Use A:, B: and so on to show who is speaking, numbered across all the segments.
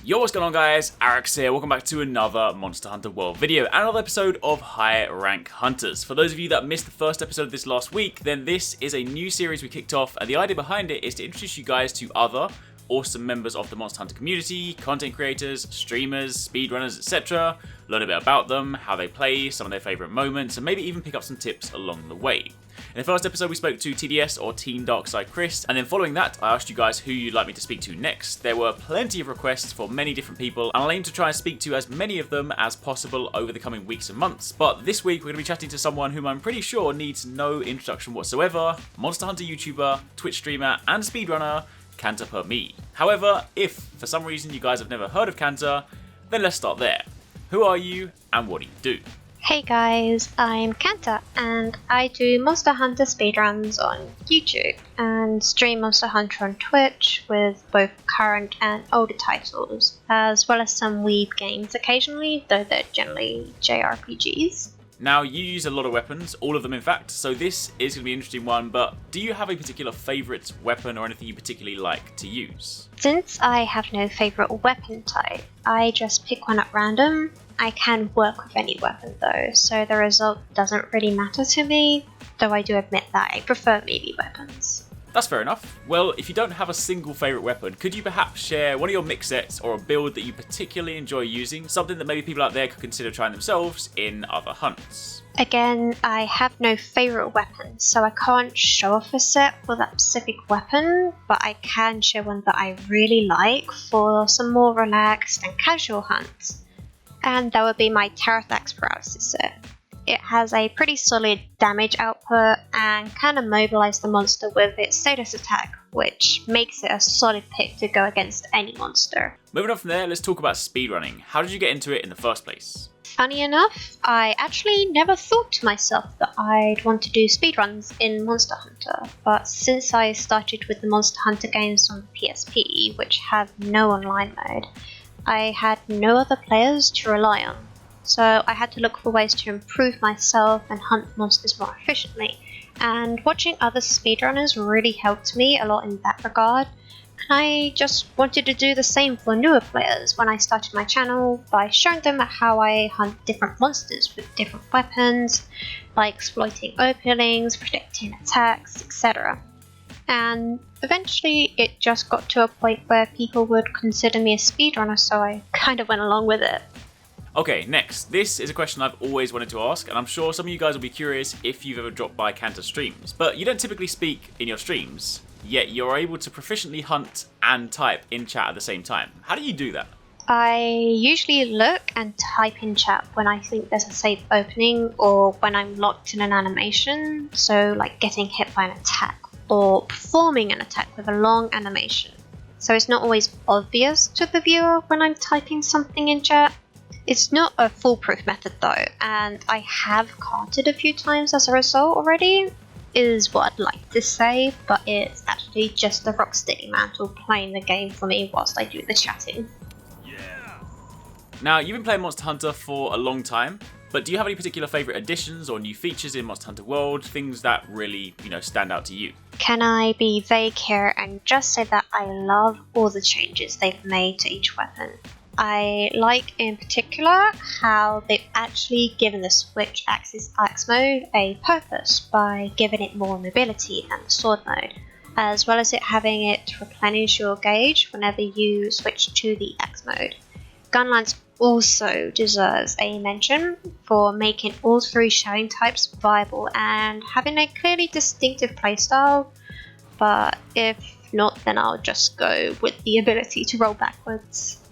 A: Yo, what's going on guys? Arekkz here, welcome back to another Monster Hunter World video and another episode of High Rank Hunters. For those of you that missed the first episode of this last week, then this is a new series we kicked off, and the idea behind it is to introduce you guys to other awesome members of the Monster Hunter community, content creators, streamers, speedrunners, etc. Learn a bit about them, how they play, some of their favourite moments, and maybe even pick up some tips along the way. In the first episode we spoke to TDS or Team Darkside Chris, and then following that I asked you guys who you'd like me to speak to next. There were plenty of requests for many different people, and I'll aim to try and speak to as many of them as possible over the coming weeks and months. But this week we're going to be chatting to someone whom I'm pretty sure needs no introduction whatsoever, Monster Hunter YouTuber, Twitch streamer and speedrunner, Canta Per Me. However, if for some reason you guys have never heard of Canta, then let's start there. Who are you and what do you do?
B: Hey guys, I'm Canta and I do Monster Hunter speedruns on YouTube and stream Monster Hunter on Twitch with both current and older titles, as well as some weeb games occasionally, though they're generally JRPGs.
A: Now, you use a lot of weapons, all of them in fact, so this is going to be an interesting one, but do you have a particular favourite weapon or anything you particularly like to use?
B: Since I have no favourite weapon type, I just pick one at random. I can work with any weapon though, so the result doesn't really matter to me, though I do admit that I prefer melee weapons.
A: That's fair enough. Well, if you don't have a single favourite weapon, could you perhaps share one of your mix sets or a build that you particularly enjoy using, something that maybe people out there could consider trying themselves in other hunts?
B: Again, I have no favourite weapon, so I can't show off a set for that specific weapon, but I can share one that I really like for some more relaxed and casual hunts. And that would be my Arekkz paralysis set. It has a pretty solid damage output and can immobilize the monster with its status attack, which makes it a solid pick to go against any monster.
A: Moving on from there, let's talk about speedrunning. How did you get into it in the first place?
B: Funny enough, I actually never thought to myself that I'd want to do speedruns in Monster Hunter, but since I started with the Monster Hunter games on the PSP, which have no online mode, I had no other players to rely on. So I had to look for ways to improve myself and hunt monsters more efficiently, and watching other speedrunners really helped me a lot in that regard, and I just wanted to do the same for newer players when I started my channel by showing them how I hunt different monsters with different weapons, like exploiting openings, predicting attacks, etc. And eventually it just got to a point where people would consider me a speedrunner, so I kind of went along with it.
A: Okay, next. This is a question I've always wanted to ask, and I'm sure some of you guys will be curious if you've ever dropped by Canta streams. But you don't typically speak in your streams, yet you're able to proficiently hunt and type in chat at the same time. How do you do that?
B: I usually look and type in chat when I think there's a safe opening or when I'm locked in an animation, so like getting hit by an attack or performing an attack with a long animation. So it's not always obvious to the viewer when I'm typing something in chat. It's not a foolproof method though, and I have carted a few times as a result already, is what I'd like to say, but it's actually just the Rocksteady mantle playing the game for me whilst I do the chatting.
A: Yeah. Now, you've been playing Monster Hunter for a long time, but do you have any particular favourite additions or new features in Monster Hunter World, things that really, stand out to you?
B: Can I be vague here and just say that I love all the changes they've made to each weapon? I like in particular how they've actually given the Switch Axis Axe mode a purpose by giving it more mobility than the sword mode, as well as it having it replenish your gauge whenever you switch to the Axe mode. Gunlance also deserves a mention for making all three shouting types viable and having a clearly distinctive playstyle, but if not, then I'll just go with the ability to roll backwards.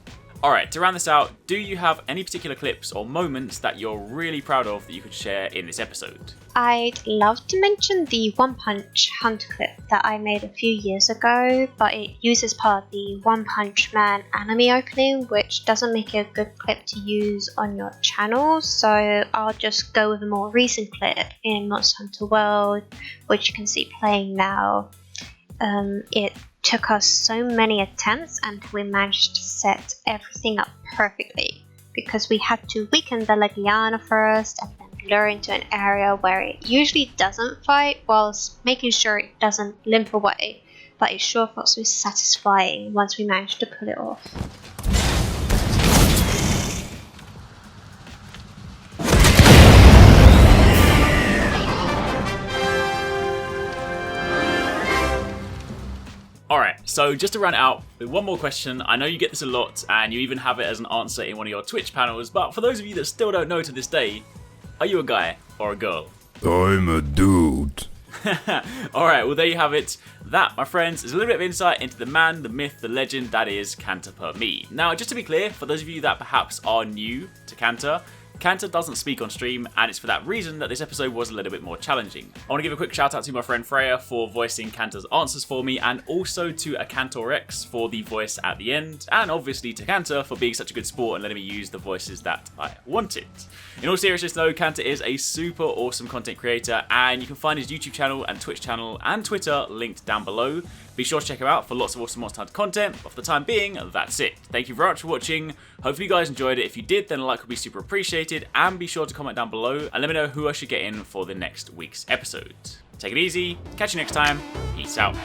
A: Alright, to round this out, do you have any particular clips or moments that you're really proud of that you could share in this episode?
B: I'd love to mention the One Punch Hunter clip that I made a few years ago, but it uses part of the One Punch Man anime opening, which doesn't make it a good clip to use on your channel, so I'll just go with a more recent clip in Monster Hunter World, which you can see playing now. It took us so many attempts until we managed to set everything up perfectly, because we had to weaken the Legiana first and then lure into an area where it usually doesn't fight, whilst making sure it doesn't limp away, but it sure felt so satisfying once we managed to pull it off.
A: So just to round it out with one more question, I know you get this a lot and you even have it as an answer in one of your Twitch panels, but for those of you that still don't know to this day, are you a guy or a girl?
C: I'm a dude.
A: Alright, well there you have it. That, my friends, is a little bit of insight into the man, the myth, the legend that is Canta Per Me. Now, just to be clear, for those of you that perhaps are new to Canta, Canta doesn't speak on stream, and it's for that reason that this episode was a little bit more challenging. I want to give a quick shout out to my friend Freya for voicing Canta's answers for me, and also to Arekkz for the voice at the end, and obviously to Canta for being such a good sport and letting me use the voices that I wanted. In all seriousness though, Canta is a super awesome content creator, and you can find his YouTube channel and Twitch channel and Twitter linked down below. Be sure to check him out for lots of awesome Monster Hunter content, but for the time being, that's it. Thank you very much for watching. Hopefully you guys enjoyed it. If you did, then a like would be super appreciated, and be sure to comment down below and let me know who I should get in for the next week's episode. Take it easy, catch you next time, peace out.